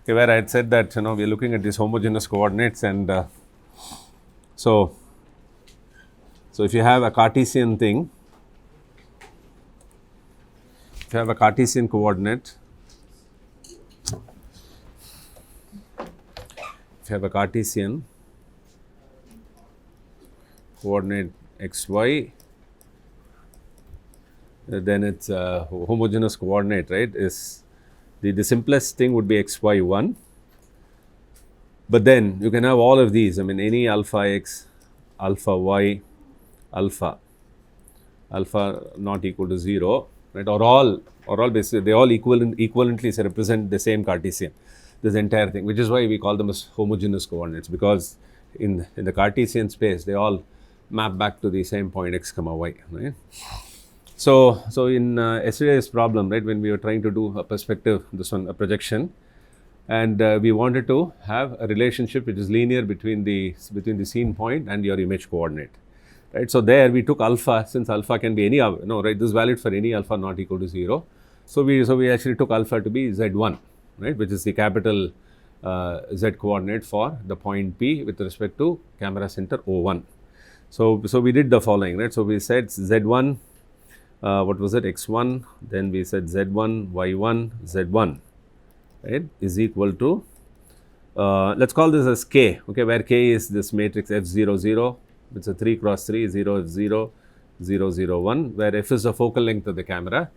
okay, where I had said that we are looking at these homogeneous coordinates, and so if you have a Cartesian thing, if you have a Cartesian coordinate, if you have a Cartesian coordinate xy, then it's a homogeneous coordinate, right? Is the simplest thing would be xy1, but then you can have all of these. I mean, any alpha x, alpha y, alpha not equal to 0, right? Or all basically they all equivalently represent the same Cartesian, this entire thing, which is why we call them as homogeneous coordinates, because in the Cartesian space they all map back to the same point x comma y, right? So in yesterday's problem, right, when we were trying to do a perspective, this one a projection, and we wanted to have a relationship which is linear between the scene point and your image coordinate, right? So there we took alpha, since alpha can be any, right, this is valid for any alpha not equal to 0. So we actually took alpha to be z1, right, which is the capital z coordinate for the point P with respect to camera center O1. So we did the following, right? So we said z1, what was it, x1, then we said z1, y1, z1, right, is equal to, let's call this as k, okay, where k is this matrix f00, 0, it's a 3 cross 3, 0 f0, 0 0 1, where f is the focal length of the camera,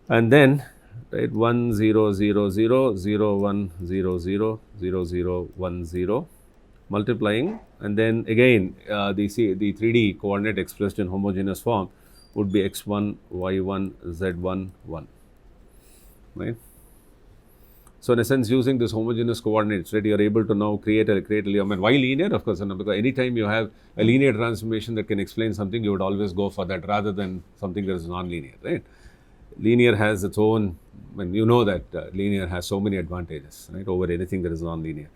and then, right, 1 0 0 0 0 1 0 0 0 0 1 0, multiplying, and then again the 3D coordinate expressed in homogeneous form would be x1, y1, z1, 1, right. So in a sense, using this homogeneous coordinates, right, you are able to now create a I mean, why linear? Of course, because anytime you have a linear transformation that can explain something, you would always go for that rather than something that is non-linear, right? Linear has its own, I mean, you know that linear has so many advantages, right, over anything that is non-linear.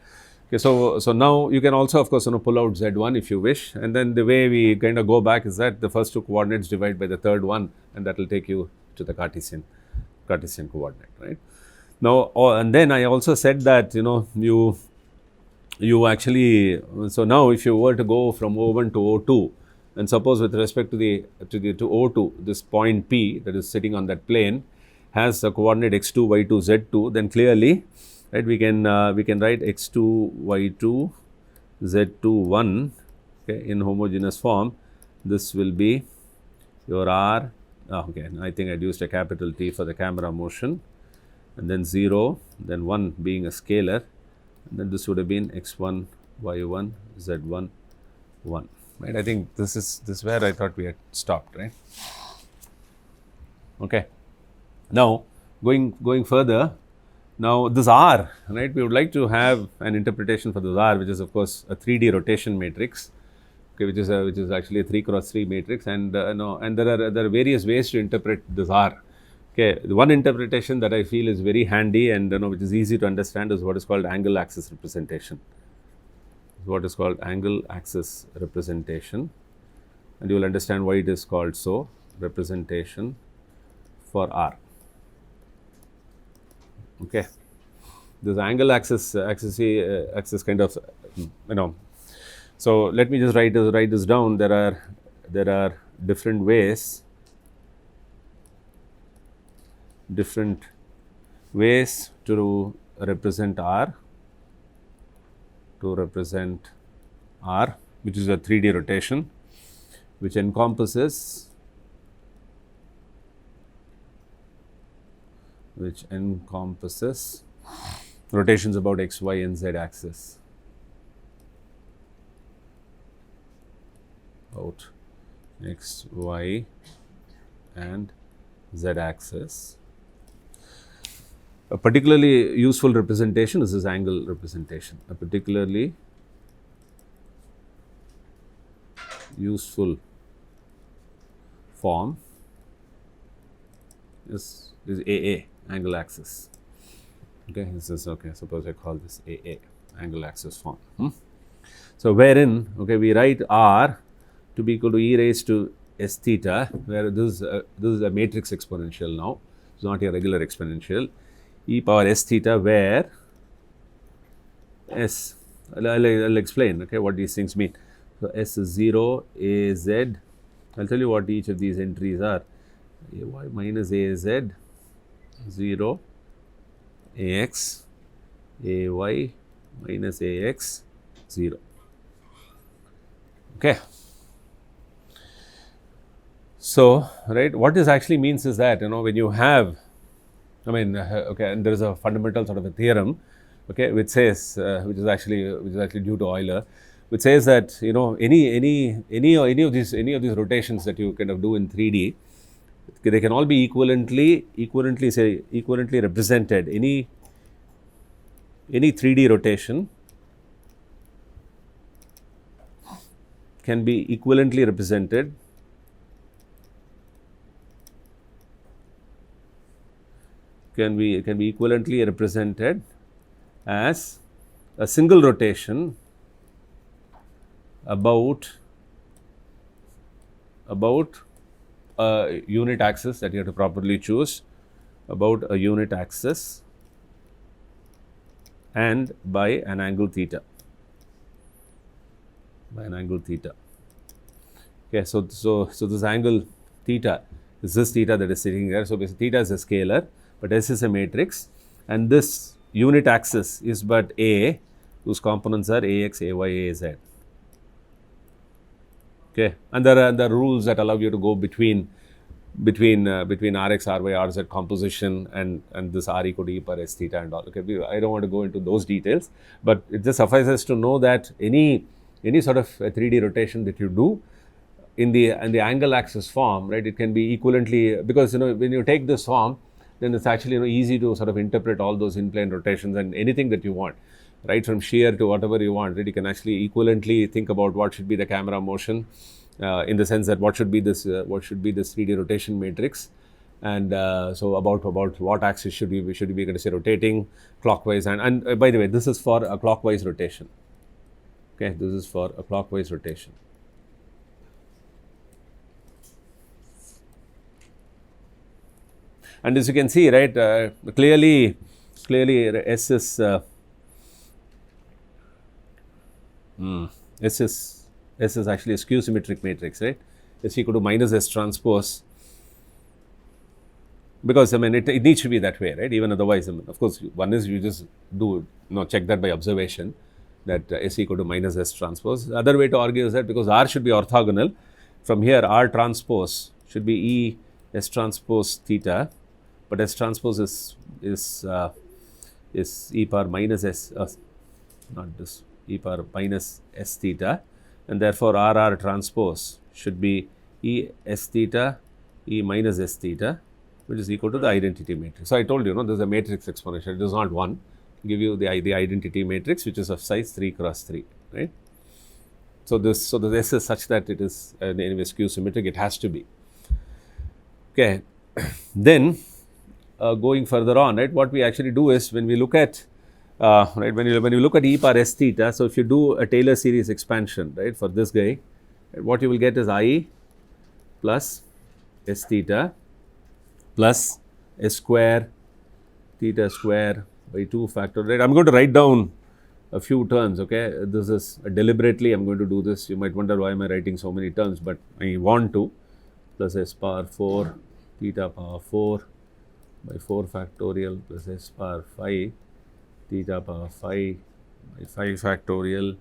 Okay, so now you can also, of course, pull out z1 if you wish, and then the way we kind of go back is that the first two coordinates divide by the third one, and that will take you to the Cartesian coordinate, right? Now, and then I also said that you actually, so now if you were to go from O1 to O2, and suppose with respect to O2, this point P that is sitting on that plane has a coordinate x2, y2, z2, then clearly, right, we can write x2, y2, z2, 1, okay, in homogeneous form. This will be your R, okay, I think I used a capital T for the camera motion, and then 0, then 1 being a scalar, and then this would have been x1, y1, z1, 1, right. I think this is where I thought we had stopped, right. Okay, now going further, now this R, right, we would like to have an interpretation for this R, which is of course a 3D rotation matrix, okay, which is actually a 3 cross 3 matrix, and and there are various ways to interpret this R. Okay, the one interpretation that I feel is very handy and which is easy to understand is what is called angle axis representation. What is called angle axis representation, and you will understand why it is called so. Representation for R. Okay, this angle axis kind of So let me just write this down. There are different ways to represent R, which is a 3D rotation, which encompasses rotations about x, y, and z axis. About x, y, and z axis. A particularly useful representation is this angle representation. A particularly useful form is AA, angle axis. Okay, this is okay. Suppose I call this AA, angle axis form. So wherein, okay, we write R to be equal to e raised to s theta, where this is a matrix exponential now. It's not a regular exponential. e power s theta, where s, I'll explain, okay, what these things mean. So s is 0, a z, I'll tell you what each of these entries are. A y minus a z, 0, a x, a y minus a x, 0. Okay. So, right, what this actually means is that, when you have, okay, and there is a fundamental sort of a theorem, okay, which says, which is actually due to Euler, which says that, any of these rotations that you kind of do in 3D, they can all be equivalently represented. Any 3D rotation can be equivalently represented as a single rotation about a unit axis that you have to properly choose, about a unit axis, and by an angle theta. Okay, so this angle theta is this theta that is sitting there. So basically theta is a scalar, but S is a matrix, and this unit axis is but A, whose components are Ax, Ay, Az. Okay, and there are rules that allow you to go between Rx, Ry, Rz composition and this R equal to E per S theta and all. Okay, I don't want to go into those details, but it just suffices to know that any sort of a 3D rotation that you do in the angle axis form, right, it can be equivalently, because when you take this form, then it's actually easy to sort of interpret all those in-plane rotations and anything that you want, right, from shear to whatever you want, right, you can actually equivalently think about what should be the camera motion, in the sense that what should be this 3D rotation matrix, and so about what axis should we be going to say rotating clockwise, and by the way, this is for a clockwise rotation. Okay, this is for a clockwise rotation. And as you can see, right, clearly S is actually a skew symmetric matrix, right? S equal to minus S transpose, because it needs to be that way, right? Even otherwise, of course, one is you just do check that by observation, that S equal to minus S transpose. The other way to argue is that because R should be orthogonal, from here R transpose should be E S transpose theta, but S transpose is E power minus S, not this, E power minus S theta, and therefore RR transpose should be E S theta, E minus S theta, which is equal to the identity matrix. So I told you, there is a matrix exponential. It is not one. Give you the identity matrix, which is of size 3 cross 3, right? So the S is such that it is anyway skew symmetric. It has to be. Okay. Then going further on, right, what we actually do is when we look at right, when you look at E power S theta, so if you do a Taylor series expansion, right, for this guy, right, what you will get is I plus S theta plus S square theta square by 2 factorial, right. I'm going to write down a few terms, okay. This is deliberately I'm going to do this. You might wonder why am I writing so many terms, but I want to, plus S power 4 theta power 4 by 4 factorial plus S power 5 theta power 5 by 5 factorial.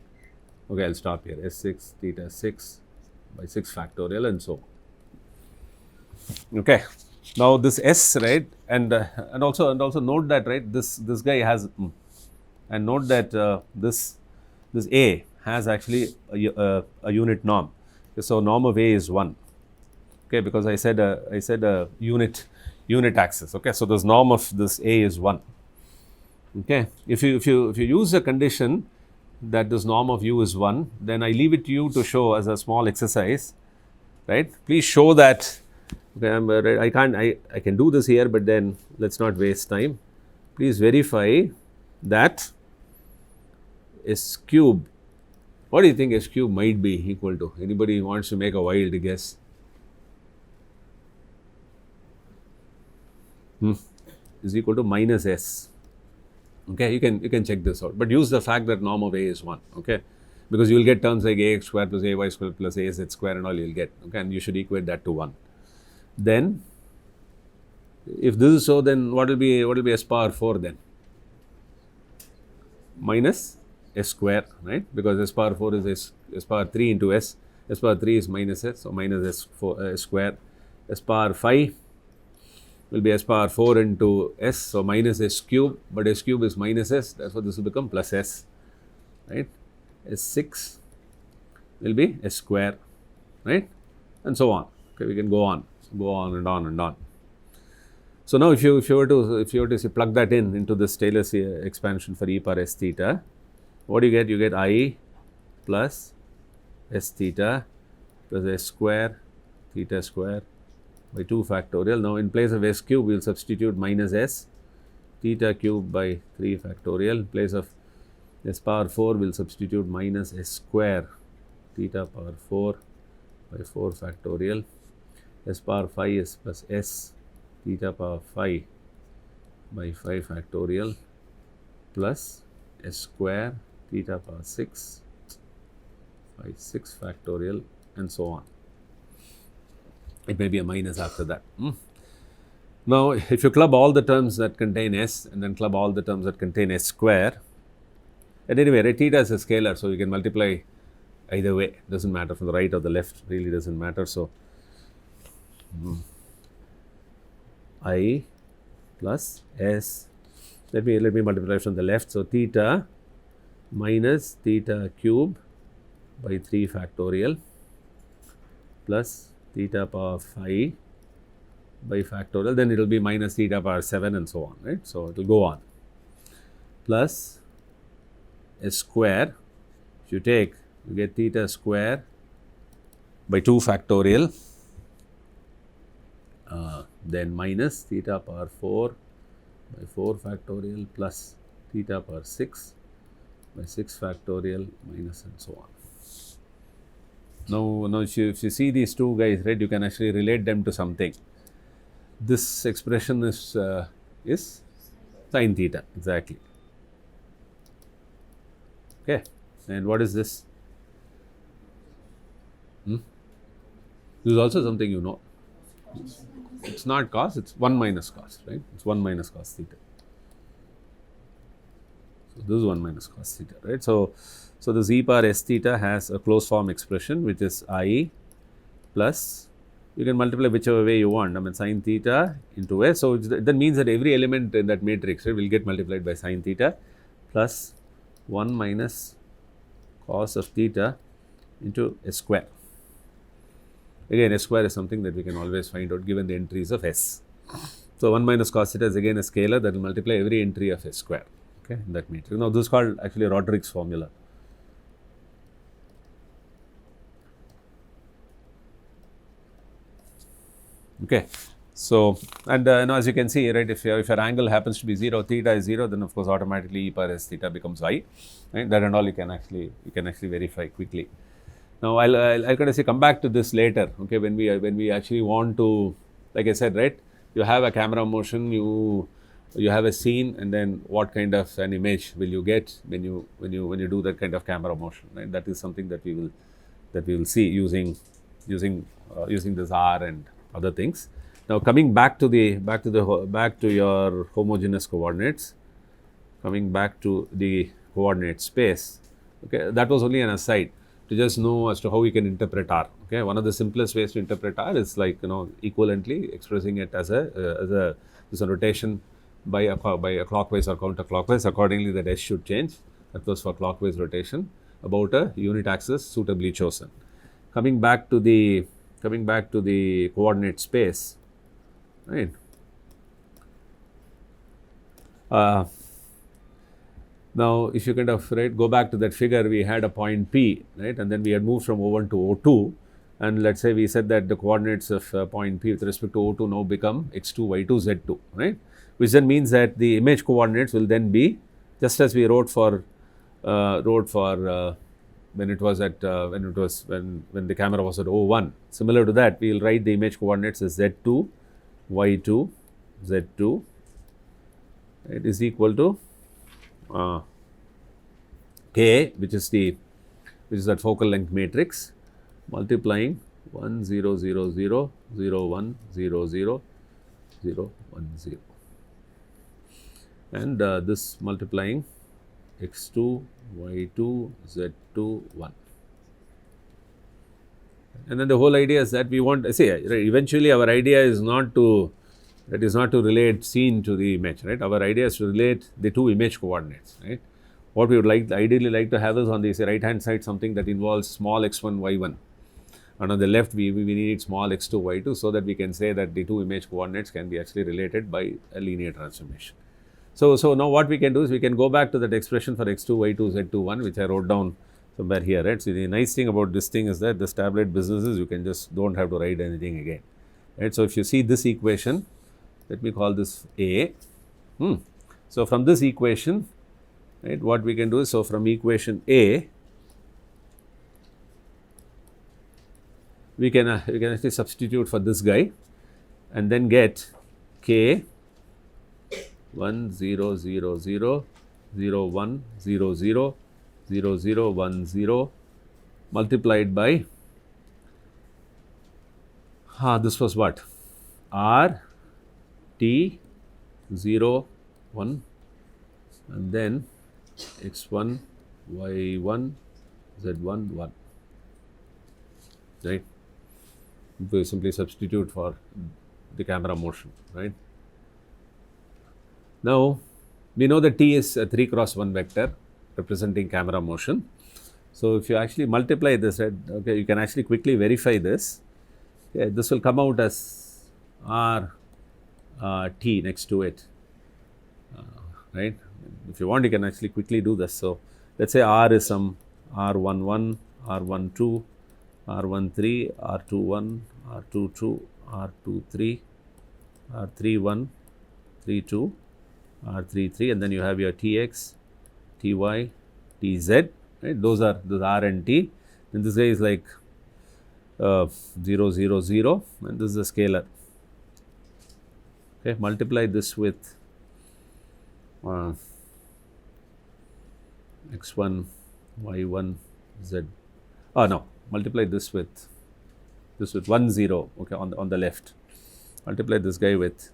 Okay, I'll stop here. S6 theta 6 by 6 factorial and so on. Okay. Now this S, right, and also note that, right, this guy has, and note that this A has actually a unit norm. So norm of A is 1. Okay, because I said a unit axis. Okay, so this norm of this A is 1. Okay, if you use a condition that this norm of U is 1, then I leave it to you to show as a small exercise, right? Please show that. Okay, I can do this here, but then let's not waste time. Please verify that S cube. What do you think S cube might be equal to? Anybody wants to make a wild guess? is equal to minus s. Okay, you can check this out, but use the fact that norm of A is 1. Okay, because you will get terms like ax square plus ay square plus az square and all you will get. Okay, and you should equate that to 1. Then, if this is so, then what will be s power 4 then? Minus s square, right? Because s power 4 is s power 3 into s. S power 3 is minus s, so minus s square. S power 5 will be s power 4 into s, so minus s cube, but s cube is minus s, therefore this will become plus s, right? S6 will be s square, right? And so on. Okay, we can go on and on and on. So now if you were to say plug that into this Taylor's expansion for e power s theta, what do you get? You get I plus s theta plus s square theta square by 2 factorial. Now in place of s cube, we will substitute minus s theta cube by 3 factorial. In place of s power 4, we will substitute minus s square theta power 4 by 4 factorial. S power 5 is plus s theta power 5 by 5 factorial plus s square theta power 6 by 6 factorial and so on. It may be a minus after that. Now, if you club all the terms that contain s and then club all the terms that contain s square, at anyway, right, theta is a scalar, so you can multiply either way. Doesn't matter from the right or the left, really doesn't matter. So, I plus s, let me multiply from the left. So, theta minus theta cube by 3 factorial plus theta power 5 by factorial, then it will be minus theta power 7 and so on, right. So, it will go on plus s square, if you take, you get theta square by 2 factorial, then minus theta power 4 by 4 factorial plus theta power 6 by 6 factorial minus and so on. Now if you see these two guys, right, you can actually relate them to something. This expression is sin theta, exactly. Okay, and what is this? This is also something you know. It's not cos, it's 1 minus cos, right? It's 1 minus cos theta. So this is 1 minus cos theta, right? So this e power s theta has a closed form expression which is I plus, you can multiply whichever way you want, I mean sin theta into s. So that means that every element in that matrix, right, will get multiplied by sin theta plus 1 minus cos of theta into s square. Again, s square is something that we can always find out given the entries of s. So 1 minus cos theta is again a scalar that will multiply every entry of s square, okay, in that matrix. Now this is called actually Roderick's formula. Okay, so and now as you can see, right, if your angle happens to be 0, theta is 0, then of course automatically e power s theta becomes I, right? That and all you can actually verify quickly. Now I'll kind of say come back to this later. Okay, when we actually want to, like I said, right, you have a camera motion, you have a scene, and then what kind of an image will you get when you do that kind of camera motion, right? That is something that we will see using this R and other things. Now coming back to your homogeneous coordinates, coming back to the coordinate space. Okay, that was only an aside to just know as to how we can interpret R. Okay, one of the simplest ways to interpret R is like, equivalently expressing it as a rotation by a clockwise or counterclockwise. Accordingly, that S should change. That was for clockwise rotation about a unit axis suitably chosen. Coming back to the coordinate space, right? Now, if you kind of go back to that figure, we had a point P, right, and then we had moved from O1 to O2, and let's say we said that the coordinates of point P with respect to O2 now become x2, y2, z2, right, which then means that the image coordinates will then be just as we wrote for when the camera was at O1. Similar to that, we will write the image coordinates as z2, y2, z2, It is equal to K, which is that focal length matrix, multiplying 1 0 0 0 0 1 0 0 0 1 0, and this multiplying x2 y2 z2 1. And then the whole idea is that we want, see, eventually our idea is not to relate scene to the image, right? Our idea is to relate the two image coordinates, right? What we would ideally like to have is on the right hand side something that involves small x1 y1, and on the left we need small x2 y2, so that we can say that the two image coordinates can be actually related by a linear transformation. So now what we can do is we can go back to that expression for x2 y2 z2 1, which I wrote down somewhere here, right? So the nice thing about this thing is that this tablet business is you can just don't have to write anything again, right? So if you see this equation, let me call this A. So from this equation, right, what we can do is, so from equation A, we can actually substitute for this guy and then get K 1 0 0 0 0 1 0 0 0 0 1 0 multiplied by this was what, R T 0 1, and then x1 y1 z1 1, right? We simply substitute for the camera motion, right? Now we know that T is a 3 cross 1 vector representing camera motion. So if you actually multiply this, right, okay, you can actually quickly verify this. Okay, this will come out as R T next to it, right? If you want, you can actually quickly do this. So let's say R is some R11, R12, R13, R21, R22, R23, R31, 32, R33, and then you have your Tx, Ty, Tz, right? Those are R and T. And this guy is like 0 0 0, and this is a scalar. Okay, multiply this with x1 y1 z. Multiply this with 1 0. Okay, on the left, multiply this guy with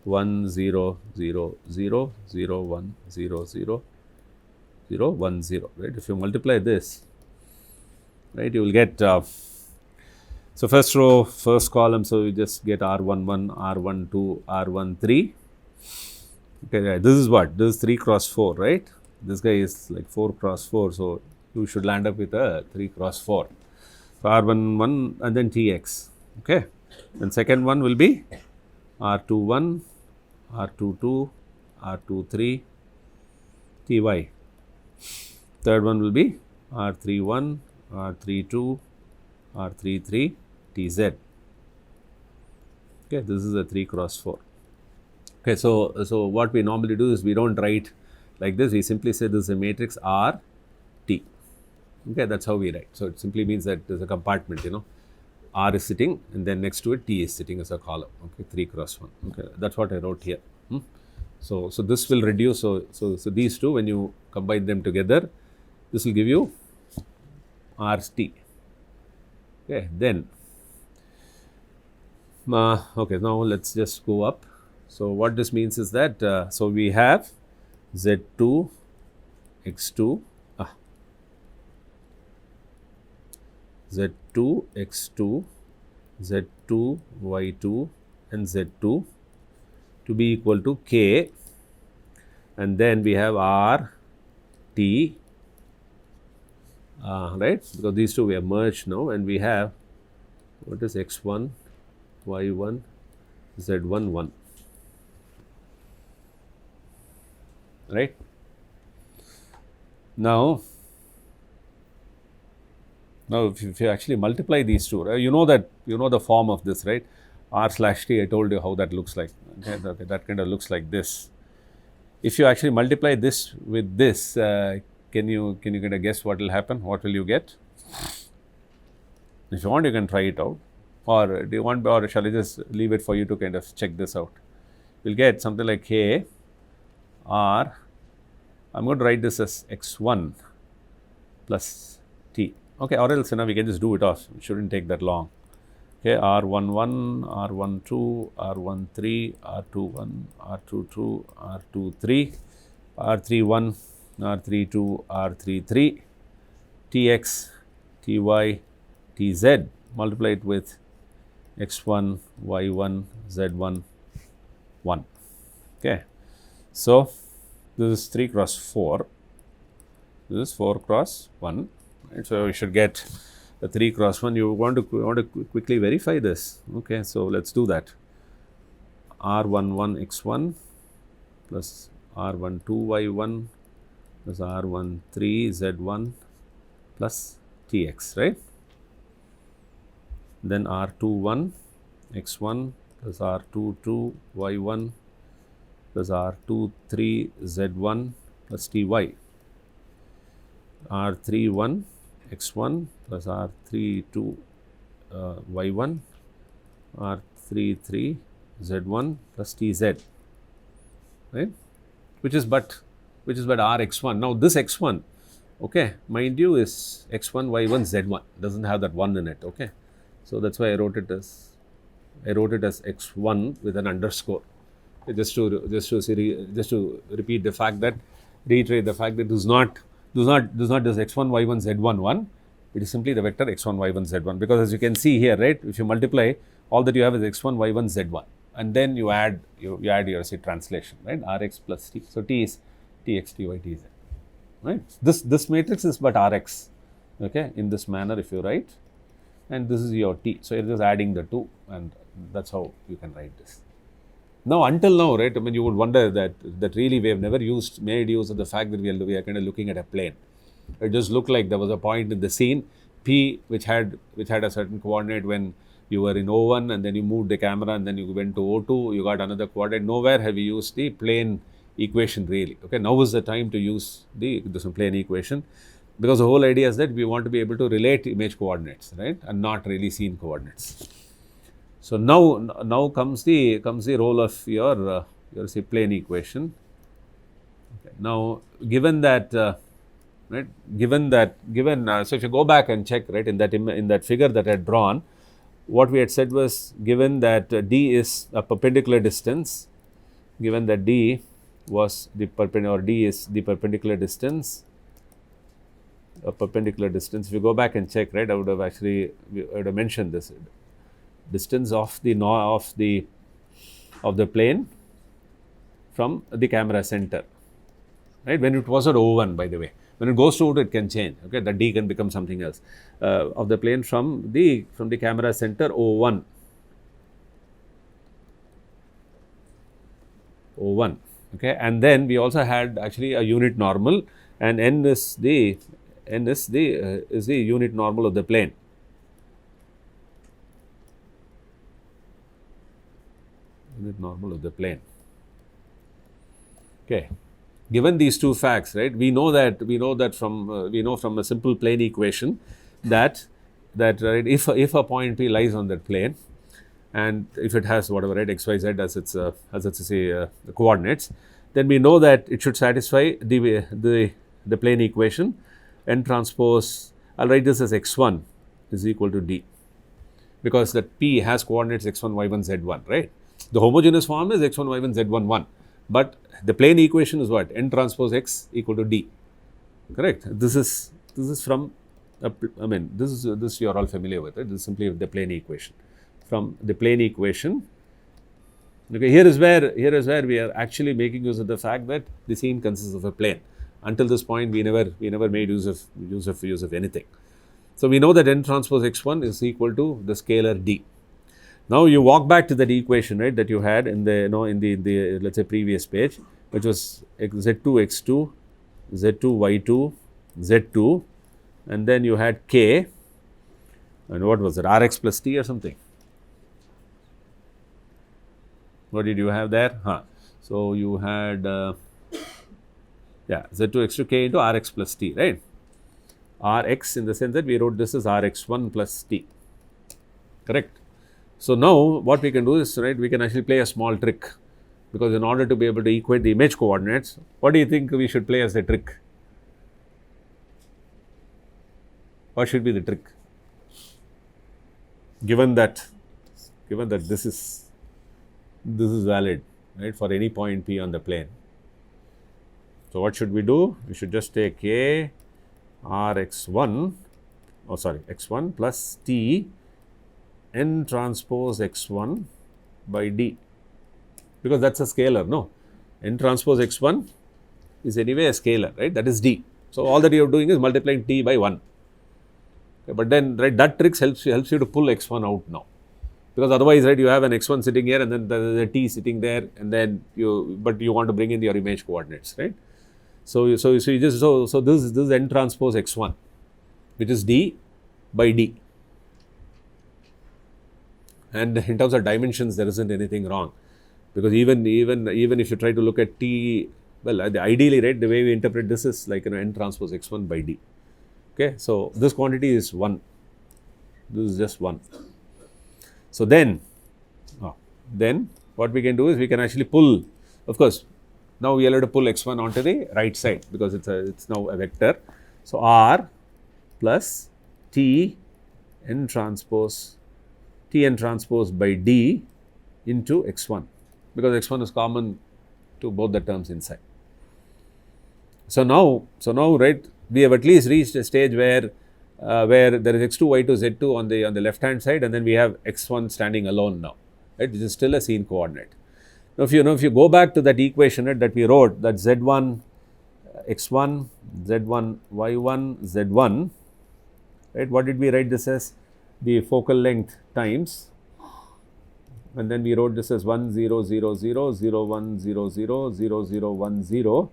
1 0 0 0 0 1 0 0 0 1 0, right? If you multiply this, right, you will get so first row, first column, so you just get R11, R12, R13. Okay, right. This is what? This is 3 cross 4, right? This guy is like 4 cross 4, so you should land up with a 3 cross 4. So R11 and then Tx, okay? And second one will be R21, R22, R23, Ty. Third one will be R31, R32, R33, Tz. Okay, this is a 3 cross 4. Okay, so what we normally do is we don't write like this, we simply say this is a matrix R T. Okay, that's how we write. So it simply means that there's a compartment, R is sitting and then next to it T is sitting as a column. Okay, 3 cross 1. Okay, that's what I wrote here. So this will reduce. So these two, when you combine them together, this will give you RT. Okay, then okay, now let's just go up. So what this means is that so we have Z2 X2 Z2 X2 Z2 Y2 and Z2 to be equal to K, and then we have R T, right, because these two we have merged now, and we have what is X1 Y1 Z1 1, right. Now if you actually multiply these two, right, you know the form of this, right? R slash T, I told you how that looks like. Okay, that kind of looks like this. If you actually multiply this with this, can you kind of guess what will happen? What will you get? If you want, you can try it out, or do you want, or shall I just leave it for you to kind of check this out? You'll get something like K r, I'm going to write this as x1 plus t. Okay, or else we can just do it off. It shouldn't take that long. Okay, R11, R12, R13, R21, R22, R23, R31, R32, R33, Tx, Ty, Tz, multiply it with x1, y1, z1, 1. Okay. So, this is 3 cross 4, this is 4 cross 1. Right. So, we should get the 3 cross 1. You want to quickly verify this. Okay. So, let us do that. R11 x1 plus R12 y1 plus R13 z1 plus Tx, right. Then R21 x1 plus R22 y1 plus R23 z1 plus Ty. R31 x1 plus R32 y1 R33 z1 plus Tz, right, which is but Rx1. Now, this x1, okay, mind you, is x1 y1 z1, doesn't have that 1 in it. Okay. So, that is why I wrote it as x1 with an underscore, just to repeat the fact that, reiterate the fact that this is not this x1 y1 z1 1, it is simply the vector x1 y1 z1, because as you can see here, right, if you multiply, all that you have is x1 y1 z1, and then you add your translation, right, Rx plus T. So, T is Tx, Ty, Tz, right. This matrix is but Rx, okay, in this manner if you write, and this is your T. So, you are just adding the 2, and that is how you can write this. Now, until now, right, I mean, you would wonder that really we have never made use of the fact that we are kind of looking at a plane. It just looked like there was a point in the scene P which had a certain coordinate when you were in O1, and then you moved the camera, and then you went to O2, you got another coordinate. Nowhere have you used the plane equation really. Okay, now is the time to use this plane equation, because the whole idea is that we want to be able to relate image coordinates, right, and not really scene coordinates. So, now comes the role of your say plane equation. Okay. Now, given that right, so if you go back and check, right, in that figure that I had drawn, what we had said was, given that d is a perpendicular distance, given that d was the perpendicular, or d is the perpendicular distance, if you go back and check, right, I would have mentioned this distance of the plane from the camera center, right, when it was at O1, by the way. When it goes to O2, it can change, okay, the d can become something else, of the plane from the camera center O1, okay, and then we also had actually a unit normal, and n is the unit normal of the plane. Unit normal of the plane. Okay. Given these two facts, right, we know from a simple plane equation that right, if a point P lies on that plane, and if it has whatever, right, x, y, z as its coordinates, then we know that it should satisfy the plane equation n transpose. I'll write this as x1 is equal to d, because that P has coordinates x1, y1, z1, right. The homogeneous form is x1, y1, z1, 1, but the plane equation is what? N transpose x equal to d, correct. This is from, I mean, this you are all familiar with, right? This is simply the plane equation. From the plane equation, okay, here is where we are actually making use of the fact that the scene consists of a plane. Until this point, we never made use of anything. So, we know that N transpose x1 is equal to the scalar d. Now, you walk back to that equation, right, that you had in the let's say previous page, which was z2 x2, z2 y2, z2, and then you had k, and what was it, Rx plus T or something. What did you have there? So, you had z2 x2 k into Rx plus T, right. Rx in the sense that we wrote this as Rx1 plus T, correct. So, now what we can do is, right, we can actually play a small trick. because in order to be able to equate the image coordinates, what do you think we should play as the trick? What should be the trick? Given that this is valid, right, for any point P on the plane. So what should we do? We should just take A R x1, x1 plus T n transpose x1 by D, because that's a scalar, no? N transpose x1 is anyway a scalar, right? That is D. So all that you are doing is multiplying T by 1. Okay, but then, right, that trick helps you to pull x1 out now, because otherwise, right, you have an x1 sitting here and then the T sitting there, and then you want to bring in your image coordinates, right? So this is N transpose x1, which is D by D. And in terms of dimensions, there isn't anything wrong, because even if you try to look at T, well, ideally, right, the way we interpret this is like N transpose x1 by D. Okay, so this quantity is 1. This is just 1. So then what we can do is we can actually pull. Of course, now we are able to pull x1 onto the right side, because it's now a vector. So R plus T n transpose by D into x1, because x1 is common to both the terms inside. So now, right, we have at least reached a stage where there is x2, y2, z2 on the left hand side, and then we have x1 standing alone now, right, which is still a scene coordinate. Now, if you go back to that equation, right, that we wrote, that z1 x1, z1 y1, z1, right, what did we write this as? The focal length times, and then we wrote this as 1 0 0 0 0 1 0 0 0 0 1 0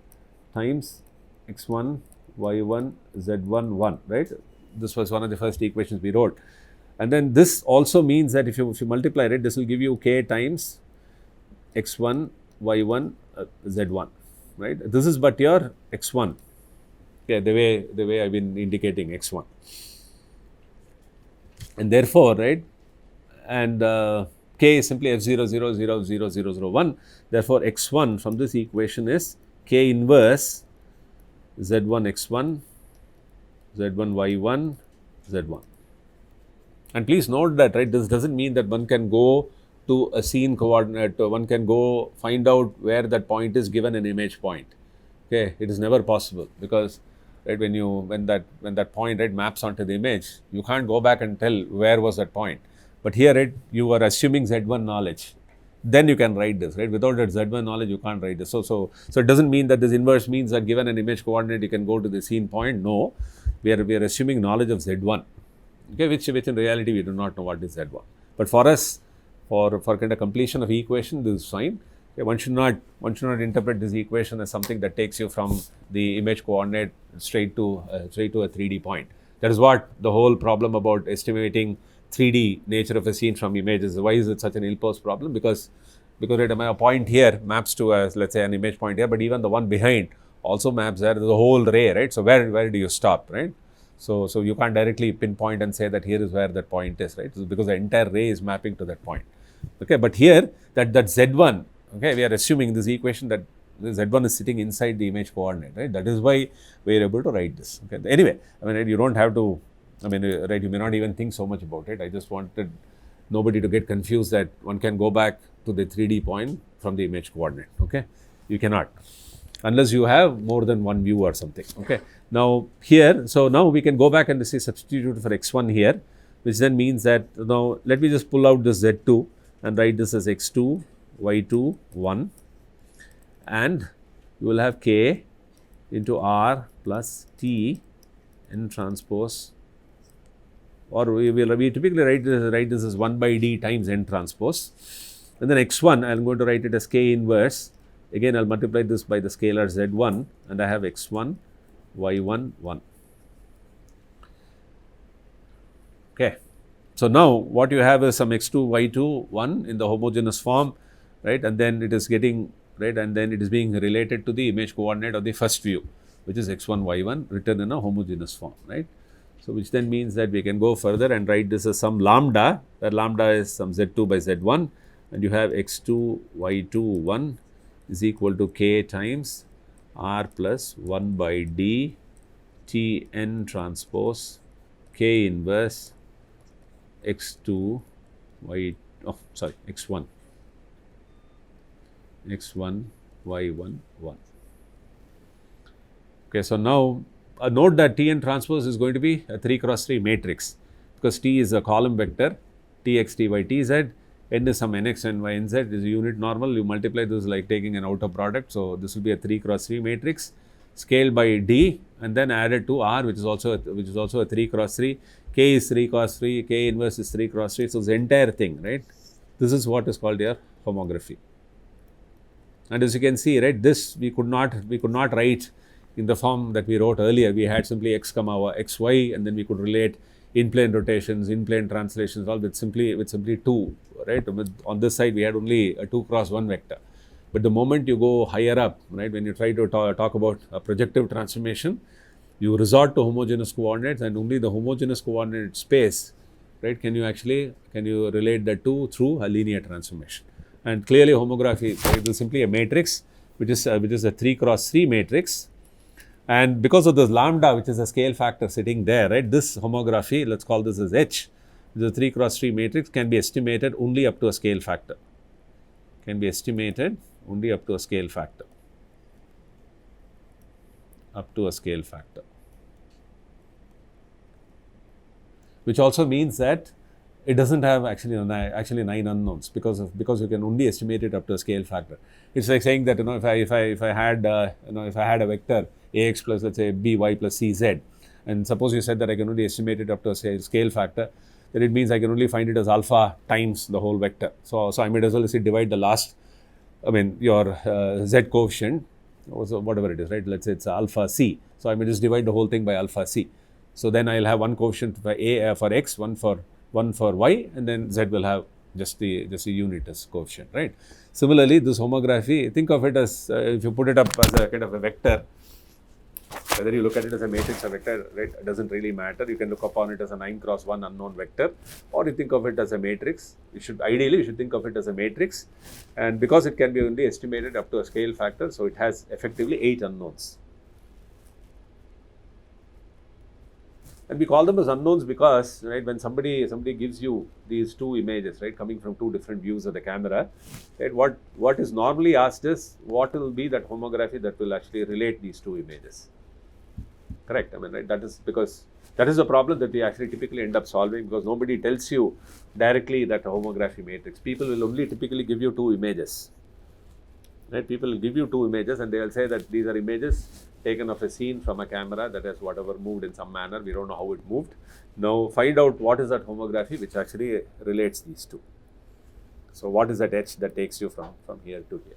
times x1 y1 z1 1, right? This was one of the first equations we wrote. And then this also means that if you multiply it, this will give you k times x1 y1 z1, right? This is but your x1, okay, the way I've been indicating x1. And therefore, right, and k is simply f0 0 0 0 0 0 1. Therefore, x1 from this equation is k inverse z1 x1, z1 y1, z1. And please note that, right, this doesn't mean that one can go to a scene coordinate, one can go find out where that point is given an image point. Okay, it is never possible, because, right, when that point, right, maps onto the image, you can't go back and tell where was that point. But here, right, you are assuming z1 knowledge, then you can write this, right? Without that z1 knowledge, you can't write this. So it doesn't mean that this inverse means that given an image coordinate, you can go to the scene point. No, we are assuming knowledge of z1, okay, which in reality we do not know what is z1. But for us, for kind of completion of equation, this is fine. Okay, one should not interpret this equation as something that takes you from the image coordinate straight to a 3D point. That is what the whole problem about estimating 3D nature of a scene from images. Why is it such an ill-posed problem? Because a point here maps to let's say an image point here, but even the one behind also maps there. There's a whole ray, right? So where do you stop, right? So you can't directly pinpoint and say that here is where that point is, right? So because the entire ray is mapping to that point. Okay, but here that z1, okay, we are assuming this equation that the z1 is sitting inside the image coordinate, right? That is why we are able to write this. Okay, anyway, I mean, right, you don't have to. I mean, right, you may not even think so much about it. I just wanted nobody to get confused that one can go back to the 3D point from the image coordinate. Okay, you cannot, unless you have more than one view or something. Okay, now here, so now we can go back and say substitute for x1 here, which then means that now let me just pull out this z2 and write this as x2 y2 1, and you will have k into r plus t n transpose, or we typically write this as 1 by d times n transpose, and then x1 I am going to write it as k inverse. Again, I will multiply this by the scalar z1, and I have x1 y1 1. Okay. So now what you have is some x2 y2 1 in the homogeneous form, right, and then it is getting, right, and then it is being related to the image coordinate of the first view, which is x1 y1 written in a homogeneous form, right. So which then means that we can go further and write this as some lambda, where lambda is some z2 by z1, and you have x2 y2 1 is equal to k times r plus 1 by d T n transpose k inverse x2 y, x1 y1 1. Okay, so now note that T n transpose is going to be a 3 cross 3 matrix, because T is a column vector, T x t y t z, n is some n x n y n z is a unit normal. You multiply this like taking an outer product. So this will be a 3 cross 3 matrix scaled by d and then added to R, which is also a 3 cross 3. K is 3 cross 3, K inverse is 3 cross 3. So this entire thing, right? This is what is called your homography. And as you can see, right, this we could not write in the form that we wrote earlier. We had simply x comma x y, and then we could relate in plane rotations, in plane translations, all with simply 2, right? On this side we had only a 2 cross 1 vector. But the moment you go higher up, right, when you try to talk about a projective transformation, you resort to homogeneous coordinates, and only the homogeneous coordinate space, right, can you relate that to through a linear transformation. And clearly homography, it is simply a matrix which is a 3 cross 3 matrix. And because of this lambda, which is a scale factor sitting there, right, this homography, let's call this as H, the 3 cross 3 matrix, can be estimated only up to a scale factor. Can be estimated only up to a scale factor. Up to a scale factor. Which also means that it doesn't have actually 9 unknowns, because you can only estimate it up to a scale factor. It's like saying that, if I had a vector ax plus, let's say, by plus cz, and suppose you said that I can only estimate it up to a scale factor, then it means I can only find it as alpha times the whole vector. So I might as well say divide the last, your z coefficient, whatever it is, right? Let's say it's alpha c. So I may just divide the whole thing by alpha c. So then I'll have one coefficient for for x, one for y, and then z will have just the unit as coefficient, right? Similarly, this homography, think of it as if you put it up as a kind of a vector, whether you look at it as a matrix or vector, right, it doesn't really matter. You can look upon it as a 9 cross 1 unknown vector, or you think of it as a matrix. Ideally you should think of it as a matrix, and because it can be only estimated up to a scale factor, so it has effectively 8 unknowns. And we call them as unknowns because, right, when somebody gives you these 2 images, right, coming from 2 different views of the camera, right, what is normally asked is what will be that homography that will actually relate these 2 images. Correct? Right, that is because that is a problem that we actually typically end up solving, because nobody tells you directly that a homography matrix. People will only typically give you 2 images. Right? People will give you 2 images and they will say that these are images taken of a scene from a camera that has whatever moved in some manner. We don't know how it moved. Now find out what is that homography which actually relates these 2. So what is that H that takes you from here to here.